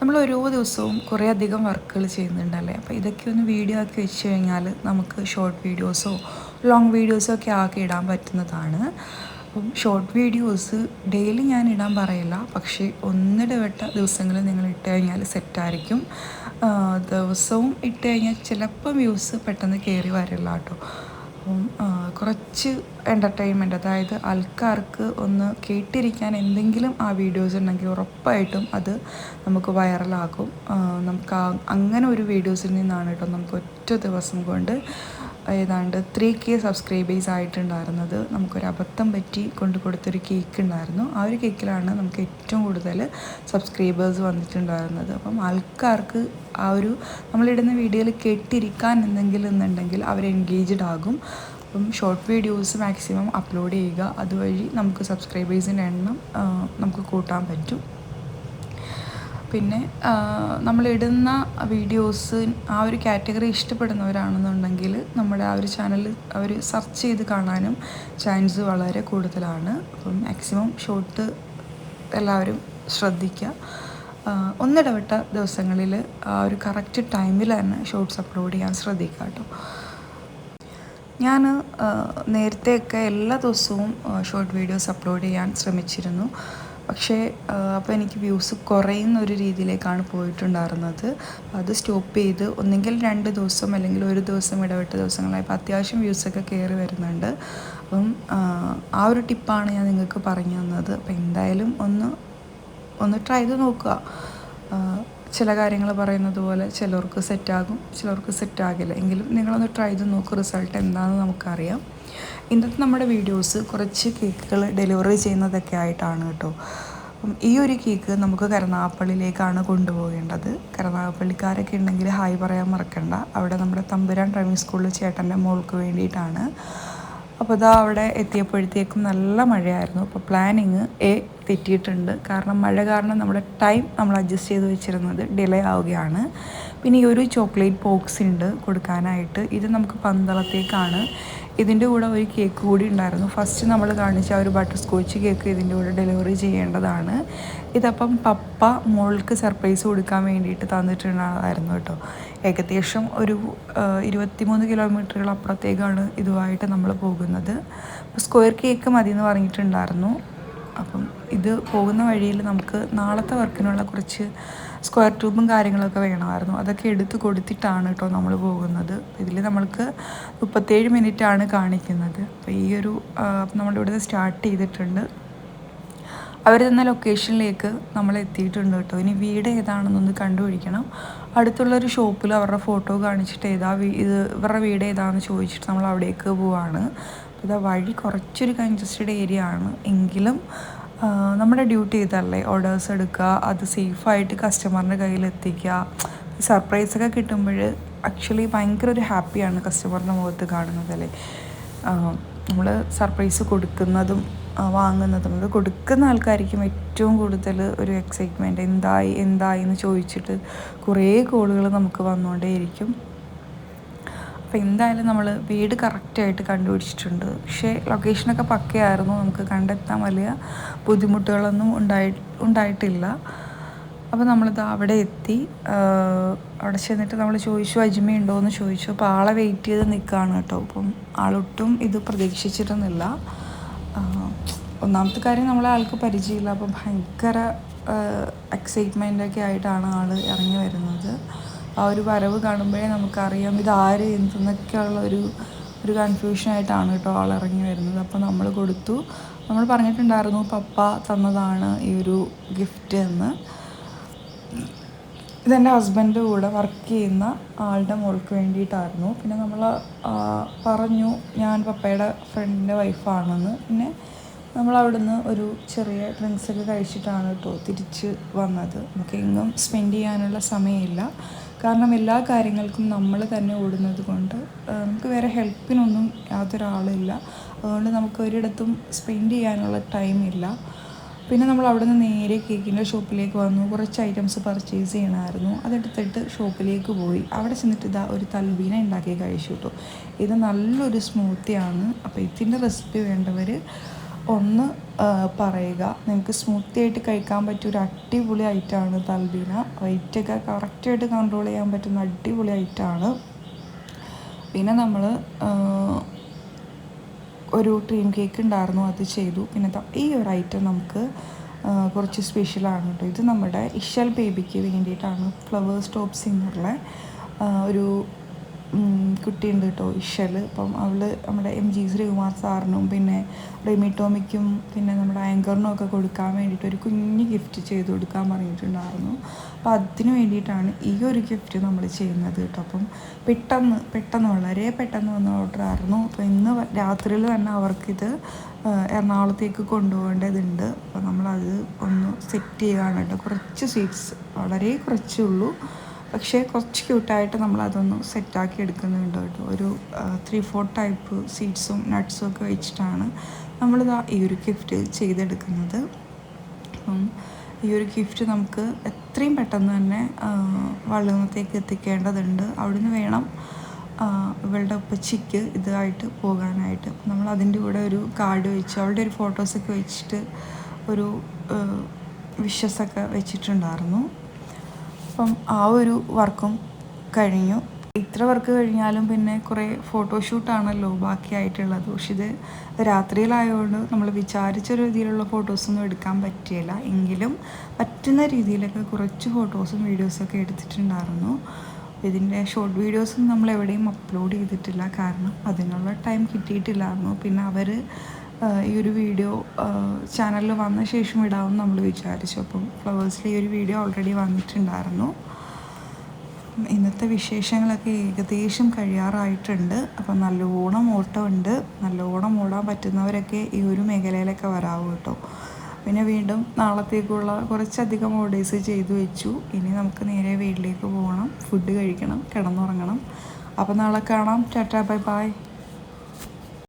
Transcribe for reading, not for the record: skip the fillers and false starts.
നമ്മൾ ഓരോ ദിവസവും കുറേ അധികം വർക്കുകൾ ചെയ്യുന്നുണ്ടല്ലേ. അപ്പോൾ ഇതൊക്കെ ഒന്ന് വീഡിയോ ആക്കി വെച്ച് കഴിഞ്ഞാൽ നമുക്ക് ഷോർട്ട് വീഡിയോസോ ലോങ് വീഡിയോസോ ഒക്കെ ആക്കി ഇടാൻ പറ്റുന്നതാണ്. അപ്പം ഷോർട്ട് വീഡിയോസ് ഡെയിലി ഞാൻ ഇടാൻ പറയില്ല, പക്ഷേ ഒന്നിടവിട്ട ദിവസങ്ങളിൽ നിങ്ങൾ ഇട്ട് കഴിഞ്ഞാൽ സെറ്റായിരിക്കും. ദിവസവും ഇട്ട് കഴിഞ്ഞാൽ ചിലപ്പോൾ വ്യൂസ് പെട്ടെന്ന് കയറി വരില്ല കേട്ടോ. അപ്പം കുറച്ച് എൻ്റർടൈൻമെൻറ്റ്, അതായത് ആൾക്കാർക്ക് ഒന്ന് കേട്ടിരിക്കാൻ എന്തെങ്കിലും ആ വീഡിയോസ് ഉണ്ടെങ്കിൽ ഉറപ്പായിട്ടും അത് നമുക്ക് വൈറലാകും. നമുക്ക് അങ്ങനെ ഒരു വീഡിയോസിൽ നിന്നാണ് കേട്ടോ നമുക്ക് ഒറ്റ ദിവസം കൊണ്ട് ഏതാണ്ട് 3K സബ്സ്ക്രൈബേഴ്സ് ആയിട്ടുണ്ടായിരുന്നത്. നമുക്കൊരു അബദ്ധം പറ്റി കൊണ്ട് കൊടുത്തൊരു കേക്ക് ഉണ്ടായിരുന്നു. ആ ഒരു കേക്കിലാണ് നമുക്ക് ഏറ്റവും കൂടുതൽ സബ്സ്ക്രൈബേഴ്സ് വന്നിട്ടുണ്ടായിരുന്നത്. അപ്പം ആൾക്കാർക്ക് ആ ഒരു നമ്മളിടുന്ന വീഡിയോയിൽ കേട്ടിരിക്കാൻ എന്തെങ്കിലും എന്നുണ്ടെങ്കിൽ അവർ എൻഗേജ്ഡ് ആകും. അപ്പം ഷോർട്ട് വീഡിയോസ് മാക്സിമം അപ്ലോഡ് ചെയ്യുക, അതുവഴി നമുക്ക് സബ്സ്ക്രൈബേഴ്സിൻ്റെ എണ്ണം നമുക്ക് കൂട്ടാൻ പറ്റും. പിന്നെ നമ്മളിടുന്ന വീഡിയോസ് ആ ഒരു കാറ്റഗറി ഇഷ്ടപ്പെടുന്നവരാണെന്നുണ്ടെങ്കിൽ നമ്മുടെ ആ ഒരു ചാനൽ അവർ സെർച്ച് ചെയ്ത് കാണാനും ചാൻസ് വളരെ കൂടുതലാണ്. അപ്പം മാക്സിമം ഷോർട്ട് എല്ലാവരും ശ്രദ്ധിക്കുക. ഒന്നിടവിട്ട ദിവസങ്ങളിൽ ആ ഒരു കറക്റ്റ് ടൈമിൽ തന്നെ ഷോർട്സ് അപ്ലോഡ് ചെയ്യാൻ ശ്രദ്ധിക്കുക കേട്ടോ. ഞാൻ നേരത്തെയൊക്കെ എല്ലാ ദിവസവും ഷോർട്ട് വീഡിയോസ് അപ്ലോഡ് ചെയ്യാൻ ശ്രമിച്ചിരുന്നു. പക്ഷേ അപ്പോൾ എനിക്ക് വ്യൂസ് കുറയുന്ന ഒരു രീതിയിലേക്കാണ് പോയിട്ടുണ്ടായിരുന്നത്. അത് സ്റ്റോപ്പ് ചെയ്ത് ഒന്നുകിൽ 2 ദിവസം അല്ലെങ്കിൽ ഒരു ദിവസം ഇടവിട്ട ദിവസങ്ങളായി ഇപ്പോൾ അത്യാവശ്യം വ്യൂസൊക്കെ കയറി വരുന്നുണ്ട്. അപ്പം ആ ഒരു ടിപ്പാണ് ഞാൻ നിങ്ങൾക്ക് പറഞ്ഞു തന്നത്. അപ്പോൾ എന്തായാലും ഒന്ന് ട്രൈ ചെയ്ത് നോക്കുക. ചില കാര്യങ്ങൾ പറയുന്നത് പോലെ ചിലർക്ക് സെറ്റാകും, ചിലർക്ക് സെറ്റാകില്ല. എങ്കിലും നിങ്ങളൊന്ന് ട്രൈ ചെയ്ത് നോക്കുക, റിസൾട്ട് എന്താണെന്ന് നമുക്കറിയാം. ഇന്നത്തെ നമ്മുടെ വീഡിയോസ് കുറച്ച് കേക്കുകൾ ഡെലിവറി ചെയ്യുന്നതൊക്കെ ആയിട്ടാണ് കേട്ടോ. അപ്പം ഈ ഒരു കേക്ക് നമുക്ക് കരുനാഗപ്പള്ളിയിലേക്കാണ് കൊണ്ടുപോകേണ്ടത്. കരുനാഗപ്പള്ളിക്കാരൊക്കെ ഉണ്ടെങ്കിൽ ഹായ് പറയാൻ മറക്കണ്ട. അവിടെ നമ്മുടെ തമ്പുരാൻ ഡ്രൈവിംഗ് സ്കൂളിൽ ചേട്ടൻ്റെ മോൾക്ക് വേണ്ടിയിട്ടാണ്. അപ്പോൾ ഇതാ അവിടെ എത്തിയപ്പോഴത്തേക്കും നല്ല മഴയായിരുന്നു. അപ്പോൾ പ്ലാനിങ് തെറ്റിയിട്ടുണ്ട്. കാരണം മഴ കാരണം നമ്മുടെ ടൈം നമ്മൾ അഡ്ജസ്റ്റ് ചെയ്ത് വെച്ചിരുന്നത് ഡിലേ ആവുകയാണ്. പിന്നെ ഈ ഒരു ചോക്ലേറ്റ് ബോക്സ് ഉണ്ട് കൊടുക്കാനായിട്ട്. ഇത് നമുക്ക് പന്തളത്തേക്കാണ്. ഇതിൻ്റെ കൂടെ ഒരു കേക്ക് കൂടി ഉണ്ടായിരുന്നു. ഫസ്റ്റ് നമ്മൾ കാണിച്ച ഒരു ബട്ടർ സ്കോച്ച് കേക്ക് ഇതിൻ്റെ കൂടെ ഡെലിവറി ചെയ്യേണ്ടതാണ്. ഇതപ്പം പപ്പ മോൾക്ക് സർപ്രൈസ് കൊടുക്കാൻ വേണ്ടിയിട്ട് തന്നിട്ടുണ്ടായിരുന്നു കേട്ടോ. ഏകദേശം ഒരു 23 കിലോമീറ്ററുകൾ അപ്പുറത്തേക്കാണ് ഇതുമായിട്ട് നമ്മൾ പോകുന്നത്. സ്ക്വയർ കേക്ക് മതി എന്ന് പറഞ്ഞിട്ടുണ്ടായിരുന്നു. അപ്പം ഇത് പോകുന്ന വഴിയിൽ നമുക്ക് നാളത്തെ വർക്കിനുള്ള കുറച്ച് സ്ക്വയർ ട്യൂബും കാര്യങ്ങളൊക്കെ വേണമായിരുന്നു. അതൊക്കെ എടുത്ത് കൊടുത്തിട്ടാണ് കേട്ടോ നമ്മൾ പോകുന്നത്. ഇതിൽ നമ്മൾക്ക് 37 മിനിറ്റാണ് കാണിക്കുന്നത്. അപ്പോൾ ഈ ഒരു നമ്മളിവിടെ സ്റ്റാർട്ട് ചെയ്തിട്ടുണ്ട്. അവർ തന്ന ലൊക്കേഷനിലേക്ക് നമ്മൾ എത്തിയിട്ടുണ്ട് കേട്ടോ. ഇനി വീട് ഏതാണെന്നൊന്ന് കണ്ടുപിടിക്കണം. അടുത്തുള്ളൊരു ഷോപ്പിൽ അവരുടെ ഫോട്ടോ കാണിച്ചിട്ട് ഇവരുടെ വീട് ഏതാണെന്ന് ചോദിച്ചിട്ട് നമ്മൾ അവിടേക്ക് പോവാണ്. അപ്പോൾ വഴി കുറച്ചൊരു കൺജസ്റ്റഡ് ഏരിയ ആണ്. എങ്കിലും നമ്മുടെ ഡ്യൂട്ടി ഇതല്ലേ, ഓർഡേഴ്സ് എടുക്കുക, അത് സേഫായിട്ട് കസ്റ്റമറിൻ്റെ കയ്യിൽ എത്തിക്കുക. സർപ്രൈസൊക്കെ കിട്ടുമ്പോൾ ആക്ച്വലി ഭയങ്കര ഒരു ഹാപ്പിയാണ് കസ്റ്റമറിൻ്റെ മുഖത്ത് കാണുന്നതല്ലേ. നമ്മൾ സർപ്രൈസ് കൊടുക്കുന്നതും വാങ്ങുന്നതും, അത് കൊടുക്കുന്ന ആൾക്കാർക്കും ഏറ്റവും കൂടുതൽ ഒരു എക്സൈറ്റ്മെൻറ്റ്. എന്തായി എന്ന് ചോദിച്ചിട്ട് കുറേ കോളുകൾ നമുക്ക് വന്നുകൊണ്ടേയിരിക്കും. അപ്പോൾ എന്തായാലും നമ്മൾ വീട് കറക്റ്റായിട്ട് കണ്ടുപിടിച്ചിട്ടുണ്ട്. പക്ഷേ ലൊക്കേഷനൊക്കെ പക്കയായിരുന്നു. നമുക്ക് കണ്ടെത്താൻ വലിയ ബുദ്ധിമുട്ടുകളൊന്നും ഉണ്ടായിട്ടില്ല. അപ്പോൾ നമ്മളിത് അവിടെ എത്തി. അവിടെ ചെന്നിട്ട് നമ്മൾ ചോദിച്ചു അജ്മി ഉണ്ടോ എന്ന് ചോദിച്ചു. അപ്പോൾ ആളെ വെയിറ്റ് ചെയ്ത് നിൽക്കുകയാണ് കേട്ടോ. അപ്പം ആളൊട്ടും ഇത് പ്രതീക്ഷിച്ചിരുന്നില്ല. ഒന്നാമത്തെ കാര്യം നമ്മളെ ആൾക്ക് പരിചയമില്ല. അപ്പം ഭയങ്കര എക്സൈറ്റ്മെൻറ്റൊക്കെ ആയിട്ടാണ് ആൾ ഇറങ്ങി വരുന്നത്. ആ ഒരു വരവ് കാണുമ്പോഴേ നമുക്കറിയാം ഇതാര് എന്തെന്നൊക്കെയുള്ള ഒരു കൺഫ്യൂഷനായിട്ടാണ് കേട്ടോ ആൾ ഇറങ്ങി വരുന്നത്. അപ്പോൾ നമ്മൾ കൊടുത്തു. നമ്മൾ പറഞ്ഞിട്ടുണ്ടായിരുന്നു പപ്പ തന്നതാണ് ഈ ഒരു ഗിഫ്റ്റ് എന്ന്. ഇതെൻ്റെ ഹസ്ബൻഡ് കൂടെ വർക്ക് ചെയ്യുന്ന ആളുടെ മോൾക്ക് വേണ്ടിയിട്ടായിരുന്നു. പിന്നെ നമ്മൾ പറഞ്ഞു ഞാൻ പപ്പയുടെ ഫ്രണ്ടിൻ്റെ വൈഫാണെന്ന്. പിന്നെ നമ്മൾ അവിടുന്ന് ഒരു ചെറിയ ഡ്രിങ്ക്സൊക്കെ കഴിച്ചിട്ടാണ് കേട്ടോ തിരിച്ച് വന്നത്. നമുക്ക് എങ്ങും സ്പെൻഡ് ചെയ്യാനുള്ള സമയമില്ല. കാരണം എല്ലാ കാര്യങ്ങൾക്കും നമ്മൾ തന്നെ ഓടുന്നത് കൊണ്ട് നമുക്ക് വേറെ ഹെൽപ്പിനൊന്നും യാതൊരാളില്ല. അതുകൊണ്ട് നമുക്ക് ഒരിടത്തും സ്പെൻഡ് ചെയ്യാനുള്ള ടൈമില്ല. പിന്നെ നമ്മൾ അവിടെ നിന്ന് നേരെ കേക്കിൻ്റെ ഷോപ്പിലേക്ക് വന്നു. കുറച്ച് ഐറ്റംസ് പർച്ചേസ് ചെയ്യണമായിരുന്നു. അതെടുത്തിട്ട് ഷോപ്പിലേക്ക് പോയി. അവിടെ ചെന്നിട്ട് ഇതാ ഒരു തൽബീന ഉണ്ടാക്കി കഴിച്ചു കേട്ടോ. ഇത് നല്ലൊരു സ്മൂത്തിയാണ്. അപ്പോൾ ഇതിൻ്റെ റെസിപ്പി വേണ്ടവർ ഒന്ന് പറയുക. നിങ്ങൾക്ക് സ്മൂത്തി ആയിട്ട് കഴിക്കാൻ പറ്റിയ ഒരു അടിപൊളി ഐറ്റമാണ് തൽബീന. വെയിറ്റൊക്കെ കറക്റ്റായിട്ട് കൺട്രോൾ ചെയ്യാൻ പറ്റുന്ന അടിപൊളി ഐറ്റമാണ്. പിന്നെ നമ്മൾ ഒരു ക്രീം കേക്ക് ഉണ്ടായിരുന്നു, അത് ചെയ്തു. പിന്നെ ഈ ഒരു ഐറ്റം നമുക്ക് കുറച്ച് സ്പെഷ്യലാണ് കേട്ടോ. ഇത് നമ്മുടെ ഇഷൽ ബേബിക്ക് വേണ്ടിയിട്ടാണ്. ഫ്ലവേഴ്സ് ടോപ്പ് സിംഗറിലെ ഒരു കുട്ടിയുണ്ട് കേട്ടോ, ഇഷൽ. അപ്പം അവൾ നമ്മുടെ MG ശ്രീകുമാർ സാറിനും പിന്നെ റെമി ടോമിക്കും പിന്നെ നമ്മുടെ ആങ്കറിനും ഒക്കെ കൊടുക്കാൻ വേണ്ടിയിട്ട് ഒരു കുഞ്ഞ് ഗിഫ്റ്റ് ചെയ്ത് കൊടുക്കാൻ പറഞ്ഞിട്ടുണ്ടായിരുന്നു. അപ്പോൾ അതിന് വേണ്ടിയിട്ടാണ് ഈ ഒരു ഗിഫ്റ്റ് നമ്മൾ ചെയ്യുന്നത് കേട്ടോ. അപ്പം പെട്ടെന്ന് വളരെ പെട്ടെന്ന് വന്ന ഓർഡർ ആയിരുന്നു. അപ്പോൾ ഇന്ന് രാത്രിയിൽ തന്നെ അവർക്കിത് എറണാകുളത്തേക്ക് കൊണ്ടുപോകേണ്ടതുണ്ട്. അപ്പോൾ നമ്മളത് ഒന്ന് സെറ്റ് ചെയ്യുകയാണ് കേട്ടോ. കുറച്ച് സ്വീറ്റ്സ്, വളരെ കുറച്ചേ ഉള്ളൂ, പക്ഷേ കുറച്ച് ക്യൂട്ടായിട്ട് നമ്മളതൊന്ന് സെറ്റാക്കി എടുക്കുന്നുണ്ട് കേട്ടോ. ഒരു 3-4 ടൈപ്പ് സീഡ്സും നട്ട്സും ഒക്കെ വെച്ചിട്ടാണ് നമ്മളിതാ ഈ ഒരു ഗിഫ്റ്റ് ചെയ്തെടുക്കുന്നത്. അപ്പം ഈ ഒരു ഗിഫ്റ്റ് നമുക്ക് എത്രയും പെട്ടെന്ന് തന്നെ വള്ളുവത്തേക്ക് എത്തിക്കേണ്ടതുണ്ട്. അവിടുന്ന് വേണം ഇവളുടെ ഉപ്പച്ചിക്ക് ഇതായിട്ട് പോകാനായിട്ട്. നമ്മൾ അതിൻ്റെ കൂടെ ഒരു കാർഡ് വെച്ച് അവളുടെ ഒരു ഫോട്ടോസൊക്കെ വെച്ചിട്ട് ഒരു വിഷസൊക്കെ വെച്ചിട്ടുണ്ടായിരുന്നു. അപ്പം ആ ഒരു വർക്കും കഴിഞ്ഞു. ഇത്ര വർക്ക് കഴിഞ്ഞാലും പിന്നെ കുറേ ഫോട്ടോഷൂട്ടാണല്ലോ ബാക്കിയായിട്ടുള്ളത്. പക്ഷെ ഇത് രാത്രിയിലായതുകൊണ്ട് നമ്മൾ വിചാരിച്ച രീതിയിലുള്ള ഫോട്ടോസൊന്നും എടുക്കാൻ പറ്റിയില്ല. എങ്കിലും പറ്റുന്ന രീതിയിലൊക്കെ കുറച്ച് ഫോട്ടോസും വീഡിയോസൊക്കെ എടുത്തിട്ടുണ്ടായിരുന്നു. ഇതിൻ്റെ ഷോർട്ട് വീഡിയോസും നമ്മൾ എവിടെയും അപ്ലോഡ് ചെയ്തിട്ടില്ല, കാരണം അതിനുള്ള ടൈം കിട്ടിയിട്ടില്ലായിരുന്നു. പിന്നെ അവർ ഈ ഒരു വീഡിയോ ചാനലിൽ വന്ന ശേഷം ഇടാമെന്ന് നമ്മൾ വിചാരിച്ചു. അപ്പം ഫ്ലവേഴ്സിൽ ഈ ഒരു വീഡിയോ ഓൾറെഡി വന്നിട്ടുണ്ടായിരുന്നു. ഇന്നത്തെ വിശേഷങ്ങളൊക്കെ ഏകദേശം കഴിയാറായിട്ടുണ്ട്. അപ്പം നല്ലോണം ഓട്ടമുണ്ട്. നല്ലോണം ഓടാൻ പറ്റുന്നവരൊക്കെ ഈ ഒരു മേഖലയിലൊക്കെ വരാവൂ കേട്ടോ. പിന്നെ വീണ്ടും നാളത്തേക്കുള്ള കുറച്ചധികം ഓർഡേഴ്സ് ചെയ്തു വെച്ചു. ഇനി നമുക്ക് നേരെ വീട്ടിലേക്ക് പോകണം, ഫുഡ് കഴിക്കണം, കിടന്നുറങ്ങണം. അപ്പോൾ നാളെ കാണാം. Tata, bye bye.